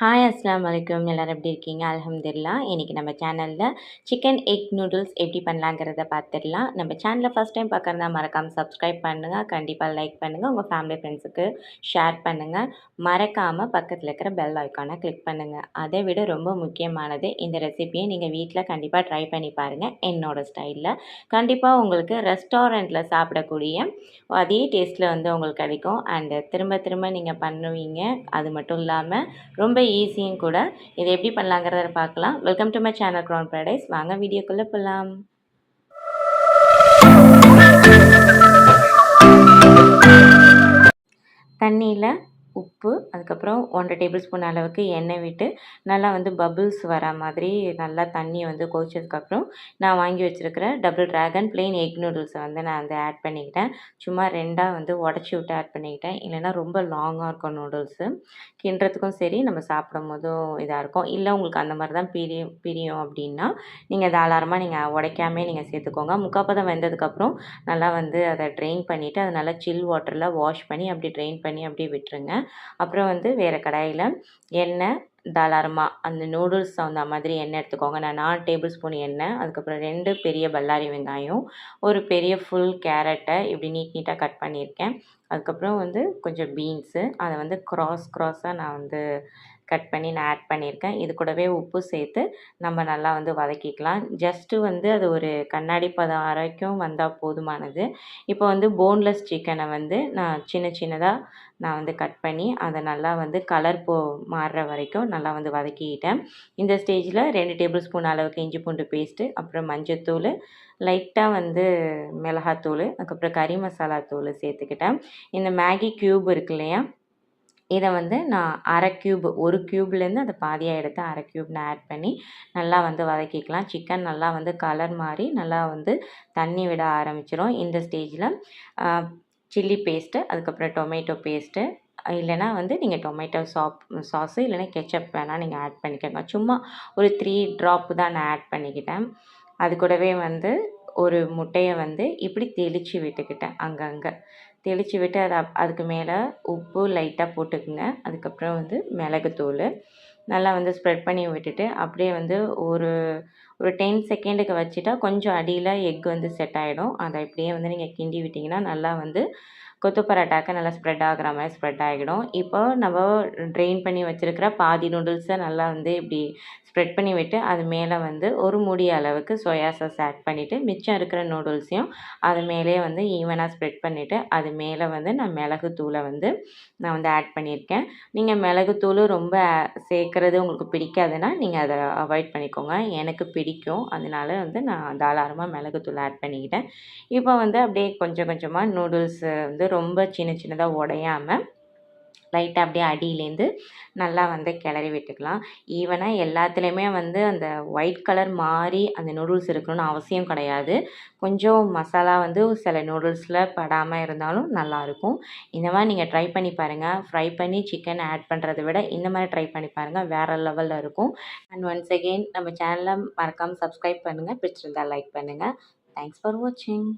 Hi அஸ்ஸலாமு அலைக்கும். எல்லாரும் எப்படி இருக்கீங்க? அல்ஹம்துலில்லாஹ். இன்றைக்கி நம்ம சேனலில் சிக்கன் எக் நூடுல்ஸ் எப்படி பண்ணலாங்கிறத பார்த்துடலாம். நம்ம சேனலை ஃபஸ்ட் டைம் பார்க்குறதா மறக்காமல் சப்ஸ்கிரைப் பண்ணுங்கள். கண்டிப்பாக லைக் பண்ணுங்கள். உங்கள் ஃபேமிலி ஃப்ரெண்ட்ஸுக்கு ஷேர் பண்ணுங்கள். மறக்காமல் பக்கத்தில் இருக்கிற பெல் ஐக்கானை கிளிக் பண்ணுங்கள். அதை விட ரொம்ப முக்கியமானது, இந்த ரெசிபியை நீங்கள் வீட்டில் கண்டிப்பாக ட்ரை பண்ணி பாருங்கள். என்னோடய ஸ்டைலில் கண்டிப்பாக உங்களுக்கு ரெஸ்டாரண்ட்டில் சாப்பிடக்கூடிய அதே டேஸ்ட்டில் வந்து உங்களுக்கு கிடைக்கும். அண்டு திரும்ப திரும்ப நீங்கள் பண்ணுவீங்க. அது மட்டும் இல்லாமல் ரொம்ப ஈஸியும் கூட. இதை எப்படி பண்ணலாங்கிறத பார்க்கலாம். Welcome to my channel crown paradise. வாங்க வீடியோக்குள்ளே போகலாம். தண்ணியில் உப்பு, அதுக்கப்புறம் 1 டேபிள் ஸ்பூன் அளவுக்கு எண்ணெய் விட்டு நல்லா வந்து பபிள்ஸ் வர மாதிரி நல்லா தண்ணி வந்து கொதிச்சதுக்கப்புறம் நான் வாங்கி வச்சுருக்கிற டபுள் ட்ராகன் ப்ளெயின் எக் நூடுல்ஸை வந்து நான் வந்து ஆட் பண்ணிக்கிட்டேன். சும்மா 2ஆக வந்து உடச்சி விட்டு ஆட் பண்ணிக்கிட்டேன். இல்லைன்னா ரொம்ப லாங்காக இருக்கும் நூடுல்ஸு. கிண்டுறதுக்கும் சரி, நம்ம சாப்பிடும் போதும் இதாக இருக்கும். இல்லை உங்களுக்கு அந்த மாதிரி தான் பிரியும் அப்படின்னா நீங்கள் தாராளமாக நீங்கள் உடைக்காமே நீங்கள் சேர்த்துக்கோங்க. முக்காப்பதம் வெந்ததுக்கப்புறம் நல்லா வந்து அதை ட்ரெயின் பண்ணிவிட்டு அதை நல்லா சில் வாட்டரில் வாஷ் பண்ணி அப்படி ட்ரெயின் பண்ணி அப்படியே விட்டுருங்க. அப்புறம் வந்து வேறு கடாயில் எண்ணெய் தாராளமாக அந்த நூடுல்ஸ் தகுந்த மாதிரி எண்ணெய் எடுத்துக்கோங்க. நான் 4 டேபிள் ஸ்பூன் எண்ணெய், அதுக்கப்புறம் 2 பெரிய பல்லாரி வெங்காயம், ஒரு பெரிய ஃபுல் கேரட்டை இப்படி நீட்டாக கட் பண்ணியிருக்கேன். அதுக்கப்புறம் வந்து கொஞ்சம் பீன்ஸு, அதை வந்து க்ராஸாக நான் வந்து கட் பண்ணி நான் ஆட் பண்ணியிருக்கேன். இது கூடவே உப்பு சேர்த்து நம்ம நல்லா வந்து வதக்கிக்கலாம். ஜஸ்ட்டு வந்து அது ஒரு கண்ணாடி பதம் வரைக்கும் வந்தால் போதுமானது. இப்போ வந்து போன்லெஸ் சிக்கனை வந்து நான் சின்னதாக நான் வந்து கட் பண்ணி அதை நல்லா வந்து கலர் மாறுற வரைக்கும் நல்லா வந்து வதக்கிக்கிட்டேன். இந்த ஸ்டேஜில் 2 டேபிள் ஸ்பூன் அளவுக்கு இஞ்சி பூண்டு பேஸ்ட்டு, அப்புறம் மஞ்சத்தூள், லைட்டாக வந்து மிளகாத்தூள், அதுக்கப்புறம் கறி மசாலா தூள் சேர்த்துக்கிட்டேன். இந்த மேகி க்யூப் இருக்கு இல்லையா, இதை வந்து நான் 1/2 க்யூப், 1 க்யூப்லேருந்து அதை பாதியாக எடுத்து 1/2 க்யூப் நான் ஆட் பண்ணி நல்லா வந்து வதக்கிக்கலாம். சிக்கன் நல்லா வந்து கலர் மாறி நல்லா வந்து தண்ணி விட ஆரம்பிச்சிடும். இந்த ஸ்டேஜில் சில்லி பேஸ்ட்டு, அதுக்கப்புறம் டொமேட்டோ பேஸ்ட்டு, இல்லைனா வந்து நீங்கள் டொமேட்டோ சாஸு இல்லைனா கெச்சப் வேணால் நீங்கள் ஆட் பண்ணிக்கோங்க. சும்மா ஒரு 3 ட்ராப்பு தான் நான் ஆட் பண்ணிக்கிட்டேன். அது கூடவே வந்து ஒரு முட்டையை வந்து இப்படி தெளித்து விட்டுக்கிட்டேன். அங்கங்கே தெளித்து விட்டு அதுக்கு மேலே உப்பு லைட்டாக போட்டுக்குங்க. அதுக்கப்புறம் வந்து மிளகுத்தூள் நல்லா வந்து ஸ்ப்ரெட் பண்ணி விட்டுட்டு அப்படியே வந்து ஒரு 10 செகண்டுக்கு வச்சுட்டா கொஞ்சம் அடியில் எக் வந்து செட் ஆகிடும். அதை இப்படியே வந்து நீங்கள் கிண்டி விட்டிங்கன்னா நல்லா வந்து கொத்து பரோட்டாக்க நல்லா ஸ்ப்ரெட் ஆகிற மாதிரி ஸ்ப்ரெட் ஆகிடும். இப்போ நம்ம ட்ரெயின் பண்ணி வச்சுருக்கிற பாதி நூடுல்ஸை நல்லா வந்து இப்படி ஸ்ப்ரெட் பண்ணி விட்டு அது மேலே வந்து ஒரு மூடி அளவுக்கு சோயா சாஸ் ஆட் பண்ணிவிட்டு மிச்சம் இருக்கிற நூடுல்ஸையும் அது மேலே வந்து ஈவனாக ஸ்ப்ரெட் பண்ணிவிட்டு அது மேலே வந்து நான் மிளகுத்தூளை வந்து நான் வந்து ஆட் பண்ணியிருக்கேன். நீங்கள் மிளகுத்தூள் ரொம்ப சேர்க்குறது உங்களுக்கு பிடிக்காதுன்னா நீங்கள் அதை அவாய்ட் பண்ணிக்கோங்க. எனக்கு பிடிக்கும், அதனால வந்து நான் தாராளமாக மிளகுத்தூள் ஆட் பண்ணிக்கிட்டேன். இப்போ வந்து அப்படியே கொஞ்சம் கொஞ்சமாக நூடுல்ஸ் வந்து ரொம்ப சின்னதாக உடையாமல் லைட்டாக அப்படியே அடியிலேருந்து நல்லா வந்து கிளறி விட்டுக்கலாம். ஈவனாக எல்லாத்துலேயுமே வந்து அந்த ஒயிட் கலர் மாறி அந்த நூடுல்ஸ் இருக்கணும்னு அவசியம் கிடையாது. கொஞ்சம் மசாலா வந்து சில நூடுல்ஸில் படாமல் இருந்தாலும் நல்லாயிருக்கும். இந்த மாதிரி நீங்கள் ட்ரை பண்ணி பாருங்கள். ஃப்ரை பண்ணி சிக்கன் ஆட் பண்ணுறதை விட இந்த மாதிரி ட்ரை பண்ணி பாருங்கள், வேறு லெவலில் இருக்கும். அண்ட் ஒன்ஸ் அகெயின் நம்ம சேனலை மறக்காமல் சப்ஸ்கிரைப் பண்ணுங்கள். பிடிச்சிருந்தால் லைக் பண்ணுங்கள். தேங்க்ஸ் ஃபார் வாட்சிங்.